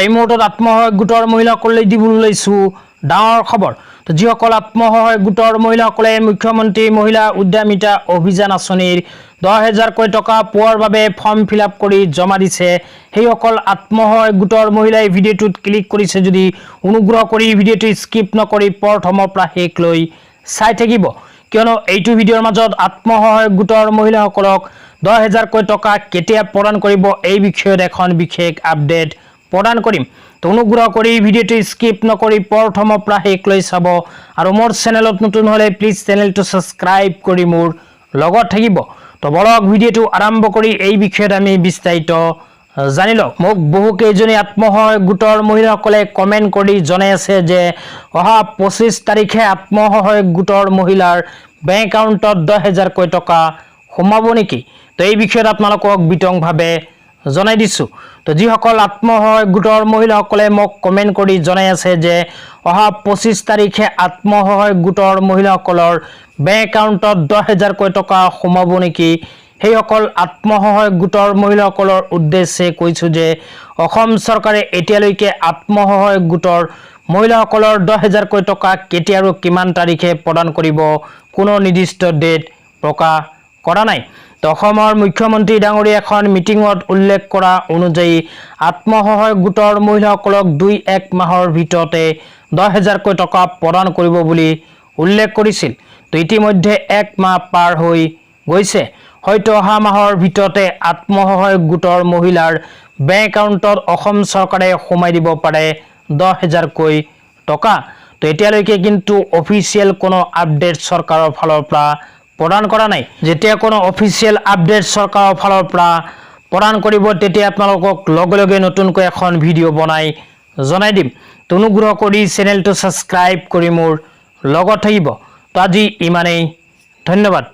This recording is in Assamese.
এই মুহূৰ্তত আত্মসহায়ক গোটৰ মহিলাসকলে দিবলৈ লৈছো ডাঙৰ খবৰ। তো যিসকল আত্মসহায়ক গোটৰ মহিলাসকলে মুখ্যমন্ত্ৰী মহিলা উদ্যমিতা অভিযান আঁচনিৰ 10,000 টকা পোৱাৰ বাবে ফৰ্ম ফিল আপ কৰি জমা দিছে, সেইসকল আত্মসহায়ক গোটৰ মহিলাই ভিডিঅ'টোত ক্লিক কৰিছে যদি অনুগ্ৰহ কৰি ভিডিঅ'টো স্কিপ নকৰি প্ৰথমৰ পৰা শেষলৈ চাই থাকিব, কিয়নো এইটো ভিডিঅ'ৰ মাজত আত্মসহায়ক গোটৰ মহিলাসকলক 10,000 টকা কেতিয়া প্ৰদান কৰিব এই বিষয়ত এখন বিশেষ আপডেট প্ৰদান কৰিম। তো অনুগ্ৰহ কৰি ভিডিঅ'টো স্কিপ নকৰি প্ৰথমৰ পৰা শেষলৈ চাব আৰু মোৰ চেনেলত নতুন হ'লে প্লিজ চেনেলটো ছাবস্ক্ৰাইব কৰি মোৰ লগত থাকিব। তো বলক ভিডিঅ'টো আৰম্ভ কৰি এই বিষয়ত আমি বিস্তাৰিত জানি লওঁ। মোক বহুকেইজনী আত্মসহায়ক গোটৰ মহিলাসকলে কমেণ্ট কৰি জনাই আছে যে অহা 25 তাৰিখে আত্মসহায়ক গোটৰ মহিলাৰ বেংক একাউণ্টত 10,000 টকা সোমাব নেকি। তো এই বিষয়ত আপোনালোকক বিতংভাৱে জনাই দিছোঁ। তো যিসকল আত্মসহায়ক গোটৰ মহিলাসকলে মোক কমেণ্ট কৰি জনাই আছে যে অহা 25 তাৰিখে আত্মসহায়ক গোটৰ মহিলাসকলৰ বেংক একাউণ্টত 10,000 টকা সোমাব নেকি, সেইসকল আত্মসহায়ক গোটৰ মহিলাসকলৰ উদ্দেশ্যে কৈছোঁ যে অসম চৰকাৰে এতিয়ালৈকে আত্মসহায়ক গোটৰ মহিলাসকলৰ 10,000 টকা কেতিয়া আৰু কিমান তাৰিখে প্ৰদান কৰিব কোনো নিৰ্দিষ্ট ডেট প্ৰকাশ কৰা নাই। তো অসমৰ মুখ্যমন্ত্ৰী ডাঙৰীয়া এখন মিটিঙত উল্লেখ কৰা অনুযায়ী আত্মসহায়ক গোটৰ মহিলাসকলক 2-1 মাহৰ ভিতৰতে 10,000 টকা প্ৰদান কৰিব বুলি উল্লেখ কৰিছিল। তো ইতিমধ্যে 1 মাহ পাৰ হৈ গৈছে, হয়তো অহা মাহৰ ভিতৰতে আত্মসহায়ক গোটৰ মহিলাৰ বেংক একাউণ্টত অসম চৰকাৰে সোমাই দিব পাৰে 10,000 টকা। তো এতিয়ালৈকে কিন্তু অফিচিয়েল কোনো আপডেট চৰকাৰৰ ফালৰ পৰা প্ৰদান কৰা নাই। যেতিয়া কোনো অফিচিয়েল আপডেট চৰকাৰৰ ফালৰ পৰা প্ৰদান কৰিব তেতিয়া আপোনালোকক লগে লগে নতুনকৈ এখন ভিডিঅ' বনাই জনাই দিম। তো অনুগ্ৰহ কৰি চেনেলটো ছাবস্ক্ৰাইব কৰি মোৰ লগত থাকিব। তো আজি ইমানেই, ধন্যবাদ।